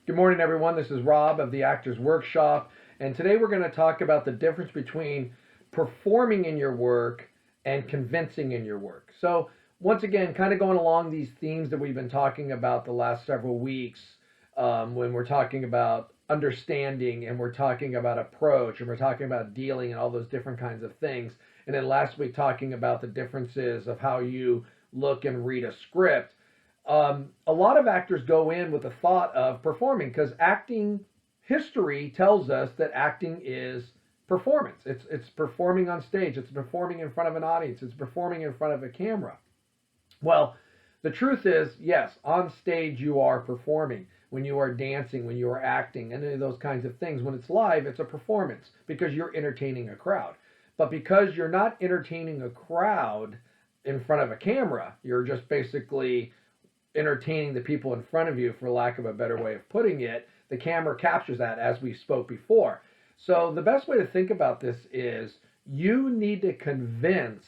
Good morning, everyone. This is Rob of the Actors Workshop, and today we're going to talk about the difference between performing in your work and convincing in your work. So, once again, kind of going along these themes that we've been talking about the last several weeks, when we're talking about understanding and we're talking about approach and we're talking about dealing and all those different kinds of things. And then last week, talking about the differences of how you look and read a script. A lot of actors go in with the thought of performing because acting history tells us that acting is performance. It's performing on stage. It's performing in front of an audience. It's performing in front of a camera. Well, the truth is, yes, on stage you are performing. When you are dancing, when you are acting, any of those kinds of things. When it's live, it's a performance because you're entertaining a crowd. But because you're not entertaining a crowd in front of a camera, you're just basically entertaining the people in front of you, for lack of a better way of putting it. The camera captures that, as we spoke before. So the best way to think about this is you need to convince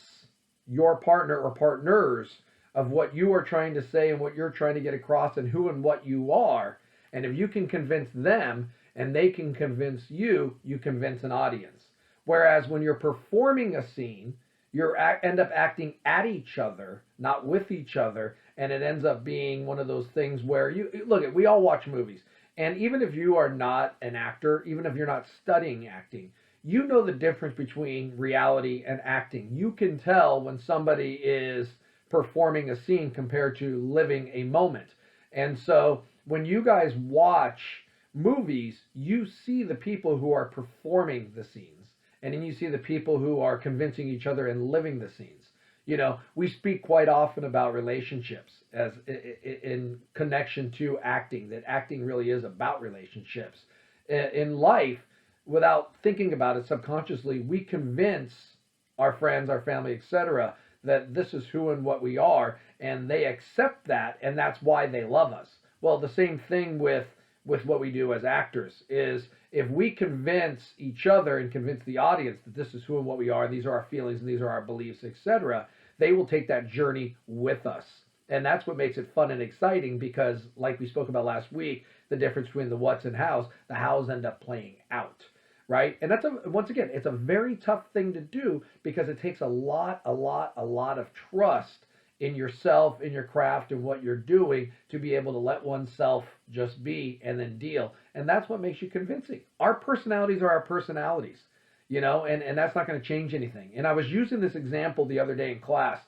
your partner or partners of what you are trying to say and what you're trying to get across and who and what you are. And if you can convince them and they can convince you, you convince an audience. Whereas when you're performing a scene, you end up acting at each other, not with each other, and it ends up being one of those things where you look at. We all watch movies, and even if you are not an actor, even if you're not studying acting, you know the difference between reality and acting. You can tell when somebody is performing a scene compared to living a moment. And so when you guys watch movies, you see the people who are performing the scenes, and then you see the people who are convincing each other and living the scenes. You know, we speak quite often about relationships as in connection to acting, that acting really is about relationships. In life, without thinking about it subconsciously, we convince our friends, our family, etc., that this is who and what we are, and they accept that, and that's why they love us. Well, the same thing with what we do as actors is if we convince each other and convince the audience that this is who and what we are, these are our feelings and these are our beliefs, etc., they will take that journey with us. And that's what makes it fun and exciting because, like we spoke about last week, the difference between the what's and hows, the hows end up playing out, right? And that's, once again, it's a very tough thing to do because it takes a lot of trust in yourself, in your craft, and what you're doing to be able to let oneself just be and then deal. And that's what makes you convincing. Our personalities are our personalities, you know, and that's not going to change anything. And I was using this example the other day in class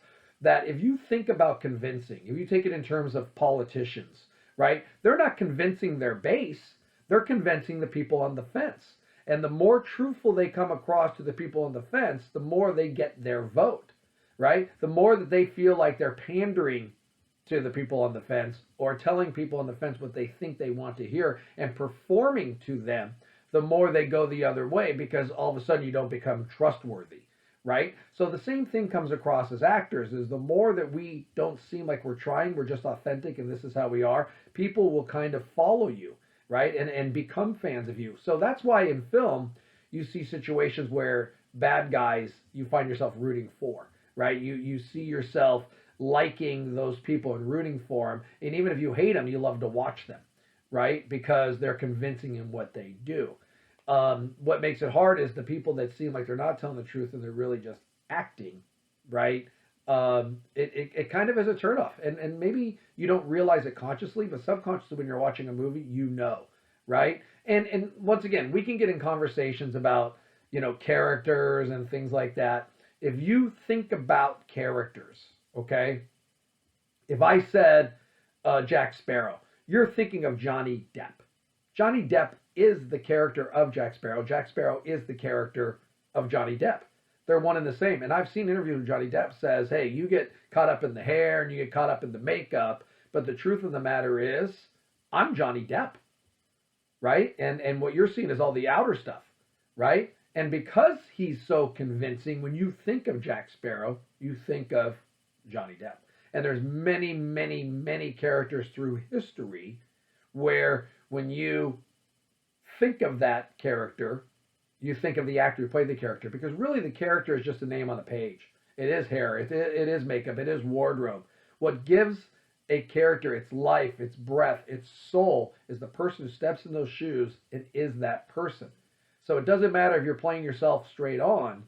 that if you think about convincing, if you take it in terms of politicians, right, they're not convincing their base, they're convincing the people on the fence. And the more truthful they come across to the people on the fence, the more they get their vote, right? The more that they feel like they're pandering to the people on the fence or telling people on the fence what they think they want to hear and performing to them, the more they go the other way because all of a sudden you don't become trustworthy, right? So the same thing comes across as actors is the more that we don't seem like we're trying, we're just authentic and this is how we are, people will kind of follow you, right? And become fans of you. So that's why in film, you see situations where bad guys, you find yourself rooting for, right? You see yourself liking those people and rooting for them. And even if you hate them, you love to watch them, right? Because they're convincing in what they do. What makes it hard is the people that seem like they're not telling the truth and they're really just acting, right? It kind of is a turnoff. And maybe you don't realize it consciously, but subconsciously when you're watching a movie, you know, right? And once again, we can get in conversations about, you know, characters and things like that. If you think about characters, okay, if I said Jack Sparrow, you're thinking of Johnny Depp. Johnny Depp is the character of Jack Sparrow. Jack Sparrow is the character of Johnny Depp. They're one and the same. And I've seen interviews where Johnny Depp says, hey, you get caught up in the hair and you get caught up in the makeup, but the truth of the matter is, I'm Johnny Depp, right? And what you're seeing is all the outer stuff, right? And because he's so convincing, when you think of Jack Sparrow, you think of Johnny Depp. And there's many characters through history where when you think of that character, you think of the actor who played the character, because really the character is just a name on a page. It is hair, it is makeup, it is wardrobe. What gives a character, its life, its breath, its soul is the person who steps in those shoes and is that person. So it doesn't matter if you're playing yourself straight on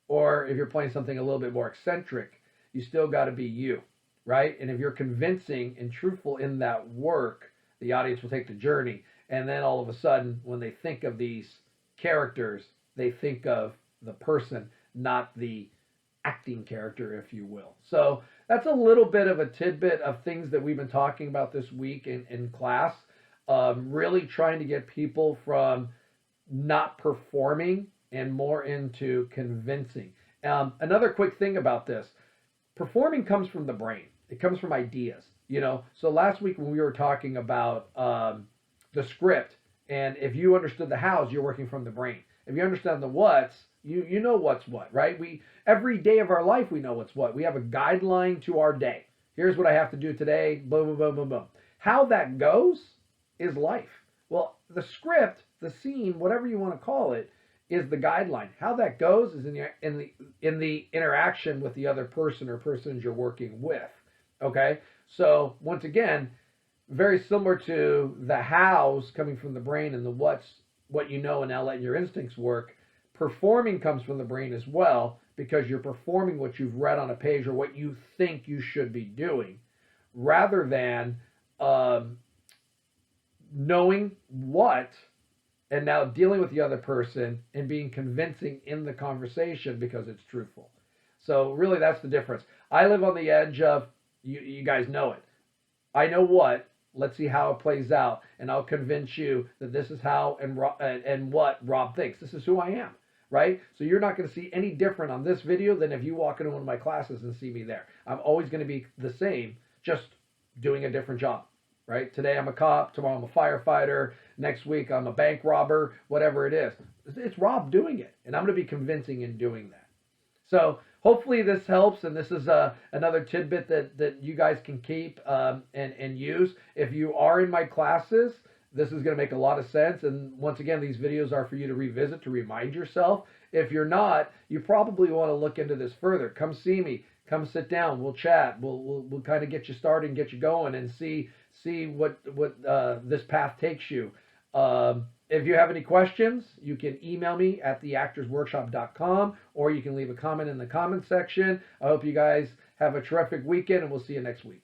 or if you're playing something a little bit more eccentric, you still got to be you, right? And if you're convincing and truthful in that work, the audience will take the journey. And then all of a sudden, when they think of these characters, they think of the person, not the acting character, if you will. So that's a little bit of a tidbit of things that we've been talking about this week in class. Really trying to get people from not performing and more into convincing. Another quick thing about this, performing comes from the brain. It comes from ideas, you know. So last week when we were talking about the script, and if you understood the hows, you're working from the brain. If you understand the what's, you know what's what, right? Every day of our life we know what's what. We have a guideline to our day. Here's what I have to do today, boom, boom, boom, boom, boom. How that goes is life. Well, the script, the scene, whatever you want to call it, is the guideline. How that goes is in the interaction with the other person or persons you're working with. Okay? So once again, very similar to the hows coming from the brain and the what's, what you know, and now letting your instincts work. Performing comes from the brain as well, because you're performing what you've read on a page or what you think you should be doing, rather than knowing what and now dealing with the other person and being convincing in the conversation because it's truthful. So really that's the difference. I live on the edge of, you guys know it. I know what, let's see how it plays out, and I'll convince you that this is how and what Rob thinks. This is who I am, right? So you're not going to see any different on this video than if you walk into one of my classes and see me there. I'm always going to be the same, just doing a different job, right? Today I'm a cop, tomorrow I'm a firefighter, next week I'm a bank robber, whatever it is. It's Rob doing it, and I'm going to be convincing in doing that. So hopefully this helps, and this is another tidbit that you guys can keep and use. If you are in my classes, this is going to make a lot of sense. And once again, these videos are for you to revisit, to remind yourself. If you're not, you probably want to look into this further. Come see me. Come sit down. We'll chat. We'll kind of get you started and get you going and see what this path takes you. If you have any questions, you can email me at theactorsworkshop.com, or you can leave a comment in the comment section. I hope you guys have a terrific weekend, and we'll see you next week.